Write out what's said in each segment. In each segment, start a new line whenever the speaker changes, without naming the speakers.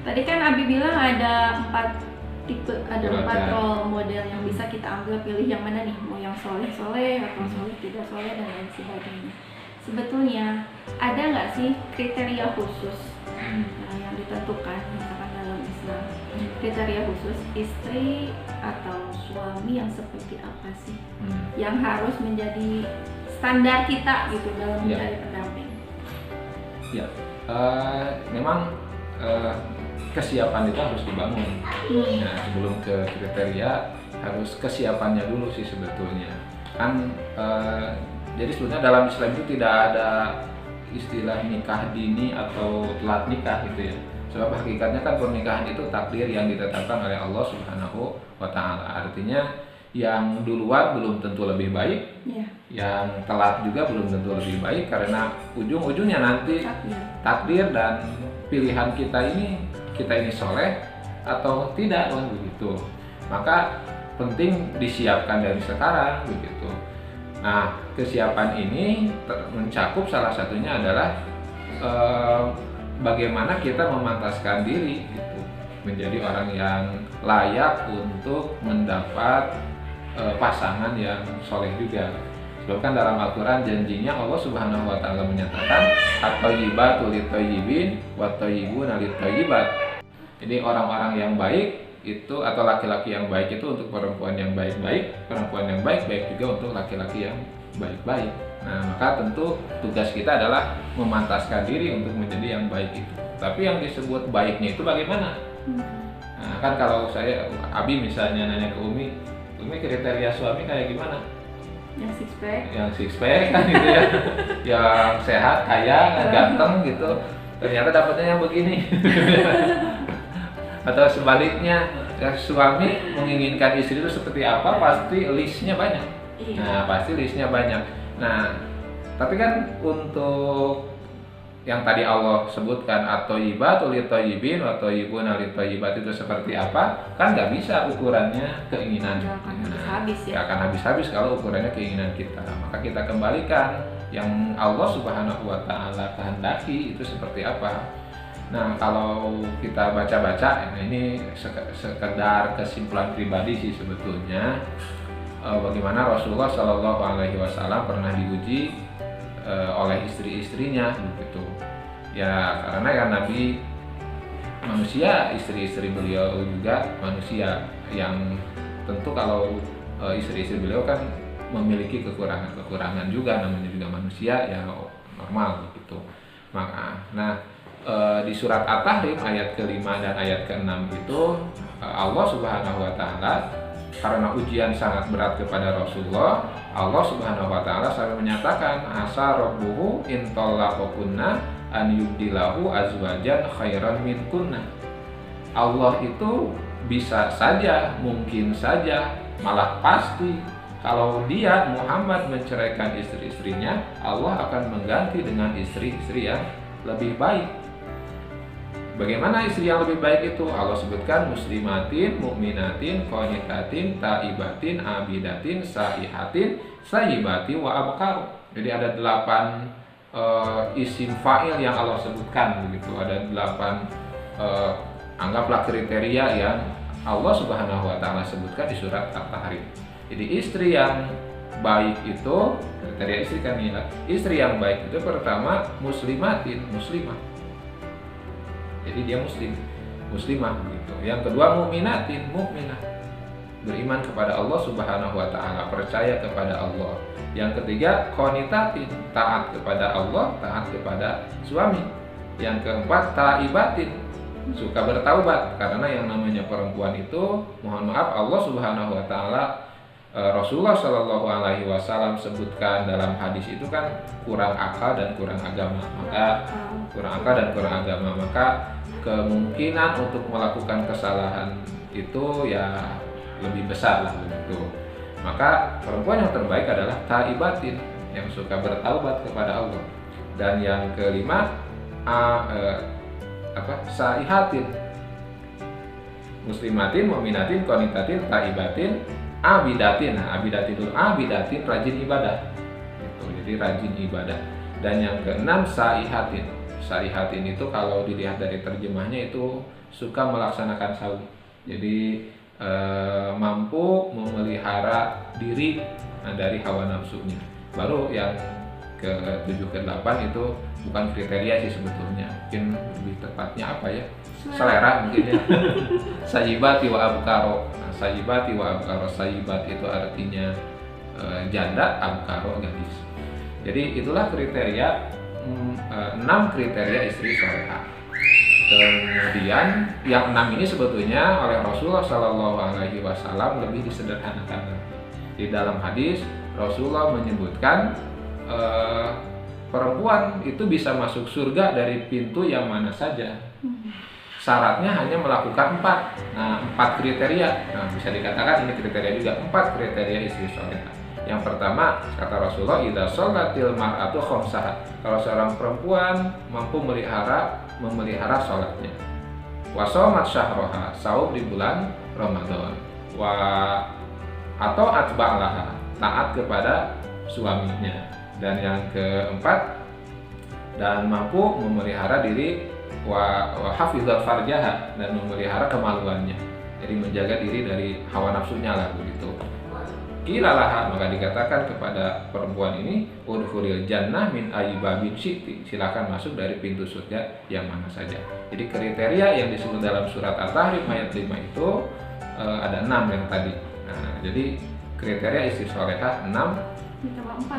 Tadi kan Abi bilang ada 4 tipe, ada 4
Derajat.
role model yang bisa kita ambil, pilih yang mana nih, mau yang soleh-soleh atau soleh tidak soleh dan lain sebagainya. Sebetulnya ada nggak sih kriteria khusus yang ditentukan misalkan dalam Islam, kriteria khusus istri atau suami yang seperti apa sih yang harus menjadi standar kita gitu dalam
Ya.
mencari pendamping?
Ya, memang kesiapan itu harus dibangun. Nah, sebelum ke kriteria harus kesiapannya dulu sih sebetulnya. Kan jadi sebetulnya dalam Islam itu tidak ada istilah nikah dini atau telat nikah gitu ya. Sebab hakikatnya kan pernikahan itu takdir yang ditetapkan oleh Allah Subhanahu wa taala. Artinya yang duluan belum tentu lebih baik, yang telat juga belum tentu lebih baik, karena ujung-ujungnya nanti takdir dan pilihan kita ini soleh atau tidak, kan begitu. Maka penting disiapkan dari sekarang begitu. Nah, kesiapan ini mencakup salah satunya adalah bagaimana kita memantaskan diri gitu, menjadi orang yang layak untuk mendapat pasangan yang soleh juga. Sebab kan dalam Al-Quran janjinya Allah Subhanahu wa taala menyatakan at-thayyibatu lit-thayyibin wat-thayyibuna lit-thayyibat. Jadi orang-orang yang baik itu atau laki-laki yang baik itu untuk perempuan yang baik-baik, perempuan yang baik-baik juga untuk laki-laki yang baik-baik. Nah, maka tentu tugas kita adalah memantaskan diri untuk menjadi yang baik itu. Tapi yang disebut baiknya itu bagaimana? Nah, kan kalau Abi misalnya nanya ke Umi kriteria suami kayak gimana? Yang six pack kan gitu ya, yang sehat, kaya, ganteng gitu. Ternyata dapatnya yang begini. Atau sebaliknya, suami menginginkan istri itu seperti apa, pasti listnya banyak. Nah, pasti listnya banyak. Nah, tapi kan untuk yang tadi Allah sebutkan at-thayyibatu lit-thayyibin wa thayyibuna lit-thayyibat itu seperti apa, kan nggak bisa ukurannya keinginan.
Nggak akan habis-habis ya.
Nggak akan habis-habis kalau ukurannya keinginan kita. Maka kita kembalikan yang Allah Subhanahu wa taala kehendaki itu seperti apa. Nah, kalau kita baca-baca, ini sekedar kesimpulan pribadi sih sebetulnya, bagaimana Rasulullah Shallallahu Alaihi Wasallam pernah diuji oleh istri-istrinya begitu. Ya, karena kan Nabi manusia, istri-istri beliau juga manusia, yang tentu kalau istri-istri beliau kan memiliki kekurangan juga, namanya juga manusia ya, normal gitu. Maka di surat At-Tahrim ayat ke-5 dan ayat ke-6 itu Allah Subhanahu wa taala, karena ujian sangat berat kepada Rasulullah, Allah Subhanahu wa taala sampai menyatakan asa rabbuhu in talaqakunna an yubdilahu azwajan khairan minkunna. Allah itu bisa saja, mungkin saja, malah pasti kalau dia Muhammad menceraikan istri-istrinya, Allah akan mengganti dengan istri-istri yang lebih baik. Bagaimana istri yang lebih baik itu? Allah sebutkan muslimatin, mu'minatin, qanitatin, taibatin, abidatin, saihatin, sayyibatin, wa abkar. Jadi ada 8 isim fa'il yang Allah sebutkan begitu. Ada 8 anggaplah kriteria yang Allah Subhanahu wa taala sebutkan di surat At-Tahrim. Jadi istri yang baik itu, kriteria istri kan ya. Istri yang baik itu pertama muslimatin, muslimah. Jadi dia muslimah begitu. Yang kedua mu'minatin, mukminah, beriman kepada Allah Subhanahu wa taala, percaya kepada Allah. Yang ketiga qanitatin, taat kepada Allah, taat kepada suami. Yang keempat taibatin, suka bertaubat, karena yang namanya perempuan itu, mohon maaf, Allah Subhanahu wa taala, Rasulullah Shallallahu Alaihi Wasallam sebutkan dalam hadis itu kan kurang akal dan kurang agama. Maka kemungkinan untuk melakukan kesalahan itu ya lebih besar lah begitu. Maka perempuan yang terbaik adalah taibatin, yang suka bertaubat kepada Allah. Dan yang kelima saihatin, muslimatin, mu'minatin, qanitatin, taibatin, abidatin. Nah, abidatin rajin ibadah gitu. Jadi rajin ibadah. Dan yang keenam saihatin, Salihatin itu kalau dilihat dari terjemahnya itu suka melaksanakan saum. Jadi mampu memelihara diri dari hawa nafsunya. Baru yang ke-7 ke-8 itu bukan kriteria sih sebetulnya, mungkin lebih tepatnya apa ya, selera mungkin ya. Sayibati wa abkaro. Nah, sayibati wa abkaro, sayibat itu artinya janda, abkaro gadis. Jadi itulah kriteria 6 kriteria istri solehah. Kemudian yang 6 ini sebetulnya oleh Rasulullah Shallallahu Alaihi Wasallam lebih disederhanakan. Di dalam hadis Rasulullah menyebutkan perempuan itu bisa masuk surga dari pintu yang mana saja. Syaratnya hanya melakukan 4. Nah, 4 kriteria. Nah, bisa dikatakan ini kriteria juga, 4 kriteria istri solehah. Yang pertama, kata Rasulullah, idza sholatil mar'atu khamsaha. Kalau seorang perempuan mampu memelihara sholatnya. Wa shamat syahraha, saum di bulan Ramadan. Atau atba'laha, taat kepada suaminya. Dan yang keempat, dan mampu memelihara diri wa hafizat farjaha, dan memelihara kemaluannya. Jadi menjaga diri dari hawa nafsunya lah begitu. Kilalaha, maka dikatakan kepada perempuan ini, udkhulil jannah min ayyi babin syi'ti, silakan masuk dari pintu surga yang mana saja. Jadi kriteria yang disebut dalam surat At-Tahrim ayat 5 itu ada 6 yang tadi. Nah, jadi kriteria istri solehah 6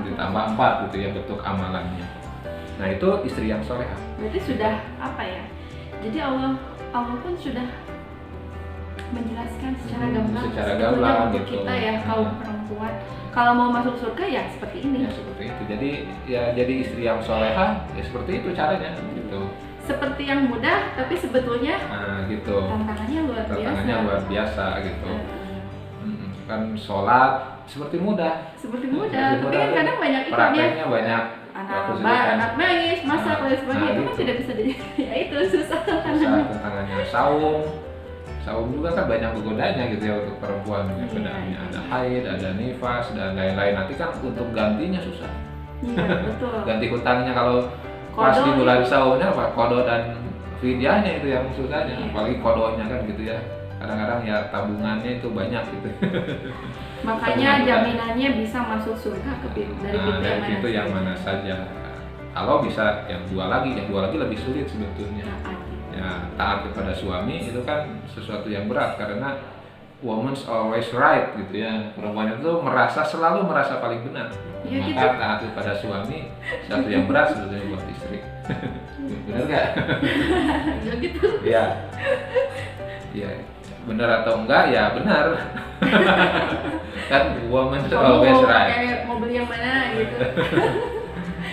ditambah 4 gitu ya bentuk amalannya. Nah, itu istri yang solehah.
Berarti sudah apa ya? Jadi Allah pun sudah menjelaskan secara gamblang untuk
gitu.
Kita ya kaum perempuan kalau mau masuk surga ya seperti ini.
Ya seperti itu. Jadi istri yang solehah ya seperti itu caranya gitu.
Seperti yang mudah tapi sebetulnya
gitu.
Tantangannya luar
biasa gitu. Kan sholat seperti mudah.
Tapi kan kadang banyak
prakteknya banyak.
Anak nangis, masak dan sebagainya itu kan tidak bisa ya itu susah
tantangannya. Saum juga kan banyak kegodaannya gitu ya untuk perempuan. Kegodaannya ada haid, ada nifas dan lain-lain. Nanti kan untuk gantinya susah.
Iya, betul.
Ganti hutangnya kalau pas di bulan saumnya apa? Kodo dan fidyahnya itu yang susahnya. Apalagi kodonya kan gitu ya. Kadang-kadang ya tabungannya itu banyak gitu.
Makanya jaminannya bisa masuk surga dari pintu yang mana
saja. Kalau bisa yang dua lagi lebih sulit sebetulnya. Ya, taat kepada suami itu kan sesuatu yang berat karena woman's always right gitu ya. Perempuan itu selalu merasa paling benar.
Ya,
maka
gitu.
Taat kepada suami satu yang berat sebetulnya buat istri. Benar nggak?
Ya gitu.
Ya. Ya, benar atau enggak ya benar. Kan woman's always right.
Mau beli yang mana gitu.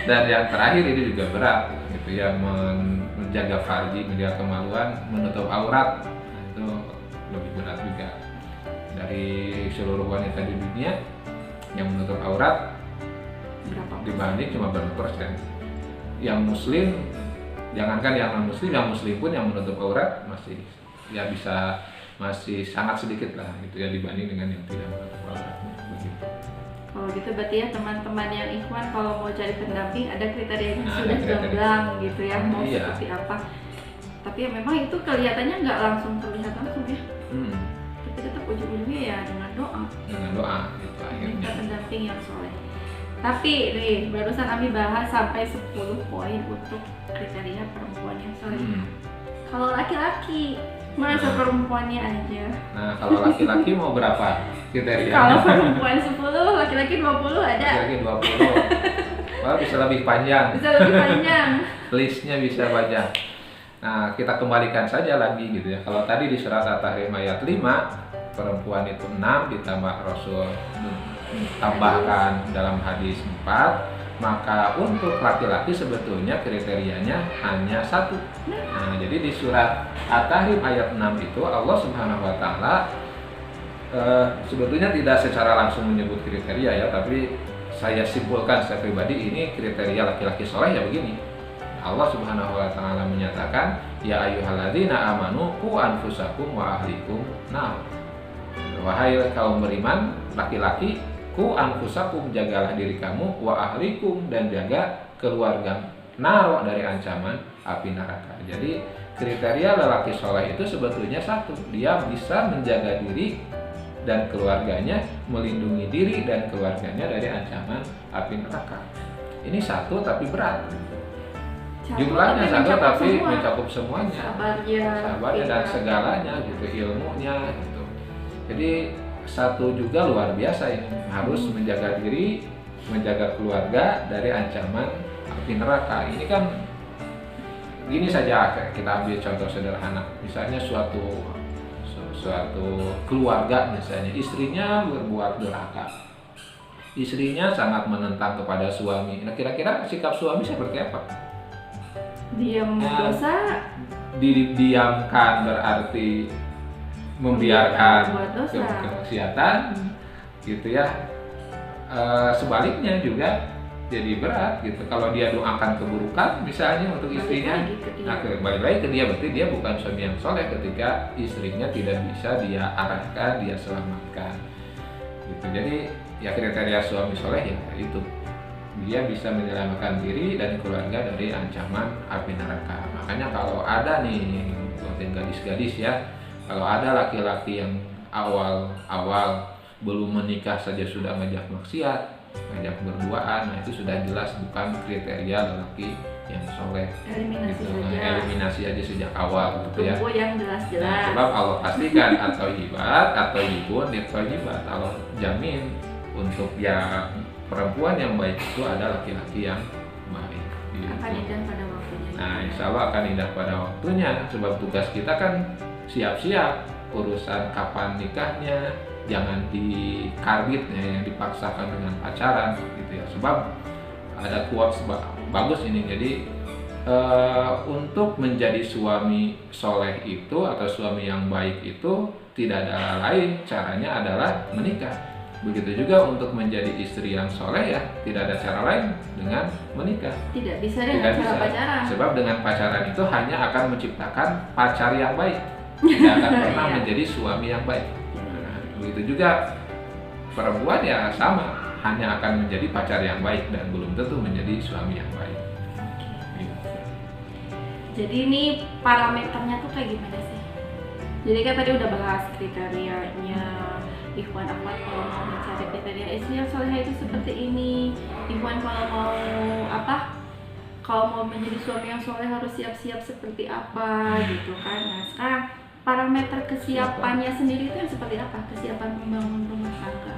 Dan yang terakhir ini juga berat gitu ya, menjaga farji, menjaga kemaluan, menutup aurat. Nah, itu lebih berat juga. Dari seluruh wanita di dunia yang menutup aurat
berapa
dibanding cuma berapa persen. Yang muslim, jangankan yang non muslim, yang muslim pun yang menutup aurat masih sangat sedikit lah gitu ya dibanding dengan yang tidak menutup auratnya begitu.
Kalau gitu berarti ya teman-teman yang ikhwan kalau mau cari pendamping ada kriterianya sudah
kriteria.
Gamblang gitu ya mau
Iya.
seperti apa. Tapi ya memang itu kelihatannya nggak langsung terlihat langsung ya. Tapi tetap ujung-ujungnya ya dengan doa
Gitu akhirnya.
minta pendamping yang soleh. Tapi nih barusan kami bahas sampai 10 poin untuk kriteria perempuan yang soleh. Kalau laki-laki masa perempuannya aja.
Nah, kalau laki-laki mau berapa kriterianya?
Kalau perempuan 10, laki-laki 20 ada.
Laki-laki 20. Wah, bisa lebih panjang.
Bisa lebih panjang.
Listnya bisa banyak. Nah, kita kembalikan saja lagi gitu ya. Kalau tadi di surat At-Tahrim ayat 5, perempuan itu 6 ditambah Rasul tambahkan dalam hadis 4. Maka untuk laki-laki sebetulnya kriterianya hanya 1. Nah, jadi di surat At-Tahrim ayat 6 itu Allah Subhanahu wa taala sebetulnya tidak secara langsung menyebut kriteria ya, tapi saya simpulkan secara pribadi ini kriteria laki-laki soleh ya begini. Allah Subhanahu wa taala menyatakan, ya ayyuhalladzina amanu qu anfusakum wa ahlikum nar. Wahai kaum beriman, laki-laki, ku anfusakum, jagalah diri kamu, wa ahlikum, dan jaga keluarga, naro dari ancaman api neraka. Jadi kriteria lelaki soleh itu sebetulnya satu, dia bisa menjaga diri dan keluarganya, melindungi diri dan keluarganya dari ancaman api neraka. Ini satu tapi berat. Jumlahnya satu tapi mencakup semuanya. Sabarnya dan segalanya gitu, ilmunya gitu. Jadi satu juga luar biasa ini, harus menjaga diri, menjaga keluarga dari ancaman api neraka. Ini kan gini saja, kita ambil contoh sederhana. Misalnya suatu keluarga, misalnya istrinya berbuat durhaka, istrinya sangat menentang kepada suami. Nah, kira-kira sikap suami seperti apa?
Diam dosa.
Didiamkan berarti membiarkan
dosa,
kemaksiatan, gitu ya. Sebaliknya juga jadi berat gitu. Kalau dia doakan keburukan misalnya untuk istrinya, nah balik lagi ke dia, berarti dia bukan suami yang soleh ketika istrinya tidak bisa dia arahkan, dia selamatkan gitu. Jadi ya kriteria suami soleh ya itu, dia bisa menyelamatkan diri dan keluarga dari ancaman api neraka. Makanya kalau ada nih buat yang gadis-gadis ya, kalau ada laki-laki yang awal belum menikah saja sudah ngajak maksiat, ngajak berduaan, nah itu sudah jelas bukan kriteria lelaki yang soleh. Eliminasi aja sejak awal gitu ya.
Tunggu yang jelas-jelas.
Nah, sebab Allah pastikan atau hibat atau hibun hibat, Allah jamin untuk yang perempuan yang baik itu ada laki-laki yang baik. Gitu.
Akan indah pada waktunya.
Nah, insya Allah akan indah pada waktunya. Sebab tugas kita kan siap-siap urusan kapan nikahnya, jangan dikarbit ya, yang dipaksakan dengan pacaran gitu ya. Sebab ada quotes bagus ini. Jadi untuk menjadi suami soleh itu atau suami yang baik itu tidak ada lain caranya adalah menikah. Begitu juga untuk menjadi istri yang soleh ya, tidak ada cara lain dengan menikah.
Tidak bisa dengan cara pacaran.
Sebab dengan pacaran itu hanya akan menciptakan pacar yang baik, tidak akan pernah menjadi suami yang baik. Nah, begitu juga perempuan ya sama, hanya akan menjadi pacar yang baik dan belum tentu menjadi suami yang baik. Gitu.
Jadi ini parameternya tuh kayak gimana sih? Jadi kan tadi udah bahas kriterianya. Ikhwan Ahmad kalau mau mencari kriteria istri yang soleh itu seperti ini. Ikhwan kalau mau kalau mau menjadi suami yang soleh harus siap-siap seperti apa gitu kan. Nah sekarang parameter kesiapannya sendiri itu yang seperti apa? Kesiapan membangun rumah tangga.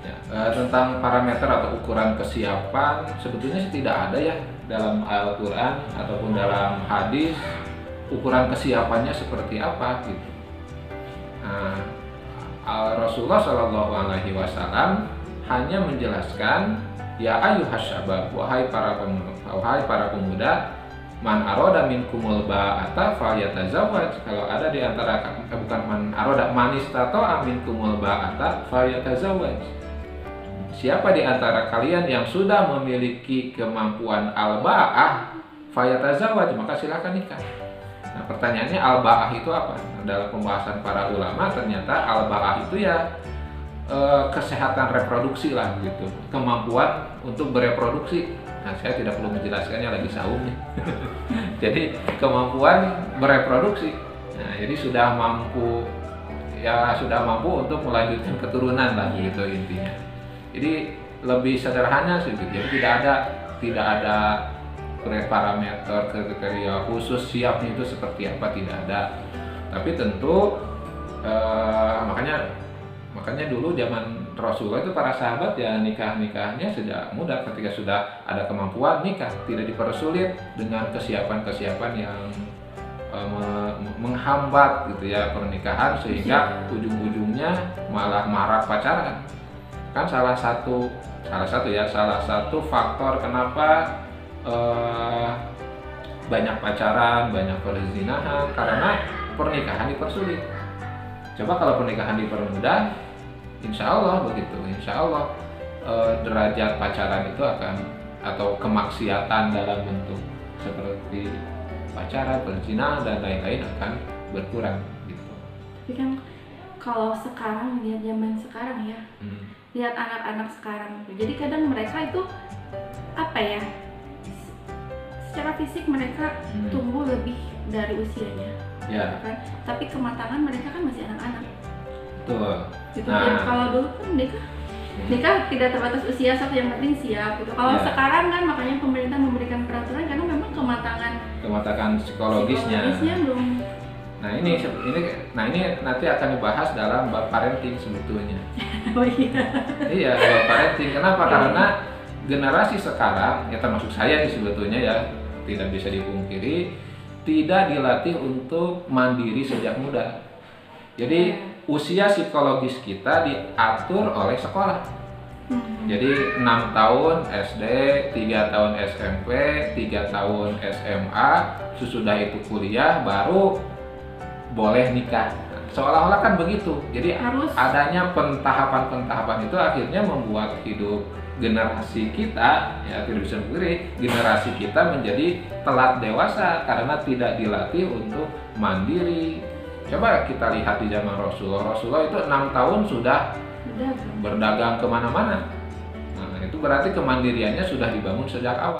Ya, tentang parameter atau ukuran kesiapan sebetulnya sih tidak ada ya dalam Al-Quran ataupun dalam hadis ukuran kesiapannya seperti apa gitu. Nah, Rasulullah SAW hanya menjelaskan ya ayyuhas syabab, wahai para pemuda, man aroda minkumul ba'ata falyatazawwaj. Kalau ada di antara bukan man aroda, man istata'a minkumul ba'ata falyatazawwaj. Siapa di antara kalian yang sudah memiliki kemampuan al-ba'ah falyatazawwaj, maka silakan nikah. Nah, pertanyaannya al-ba'ah itu apa? Nah, dalam pembahasan para ulama ternyata al-ba'ah itu ya kesehatan reproduksi lah gitu, kemampuan untuk bereproduksi. Nah, saya tidak perlu menjelaskannya, lagi saum nih. Jadi kemampuan bereproduksi. Nah, jadi sudah mampu untuk melanjutkan keturunan lah gitu intinya. Jadi lebih sederhana sih gitu. Jadi tidak ada parameter kriteria khusus siapnya itu seperti apa, tidak ada. Tapi tentu makanya dulu zaman Rasulullah itu para sahabat ya nikahnya sudah mudah, ketika sudah ada kemampuan nikah, tidak dipersulit dengan kesiapan yang menghambat gitu ya pernikahan sehingga ujung-ujungnya malah marak pacaran. Kan salah satu faktor kenapa banyak pacaran, banyak perzinahan karena pernikahan dipersulit. Coba kalau pernikahan dipermudah, insya Allah derajat pacaran itu akan, atau kemaksiatan dalam bentuk seperti pacaran, perzinahan dan lain-lain akan berkurang gitu.
Tapi kan kalau sekarang lihat zaman sekarang ya, lihat anak-anak sekarang, jadi kadang mereka itu apa ya? secara fisik mereka tumbuh lebih dari usianya,
Ya,
kan? Tapi kematangan mereka kan masih anak-anak.
betul.
Gitu.
Nah.
Ya, kalau dulu kan nikah tidak terbatas usia, satu yang penting siap gitu. Kalau
Ya.
sekarang kan makanya pemerintah memberikan peraturan karena memang kematangan
Psikologisnya.
belum.
Nah ini nanti akan dibahas dalam bab parenting sebetulnya.
Oh iya.
Iya, bab parenting. Kenapa? Karena generasi sekarang, ya termasuk saya sebetulnya ya, tidak bisa dipungkiri, tidak dilatih untuk mandiri sejak muda. Jadi usia psikologis kita diatur oleh sekolah. Jadi 6 tahun SD, 3 tahun SMP, 3 tahun SMA, sesudah itu kuliah baru boleh nikah. Seolah-olah kan begitu. Jadi
Harus.
adanya pentahapan-pentahapan itu akhirnya membuat hidup generasi kita, ya tidak bisa dipungkiri, generasi kita menjadi telat dewasa karena tidak dilatih untuk mandiri. Coba kita lihat di zaman Rasulullah itu 6 tahun sudah berdagang kemana-mana. Nah itu berarti kemandiriannya sudah dibangun sejak awal.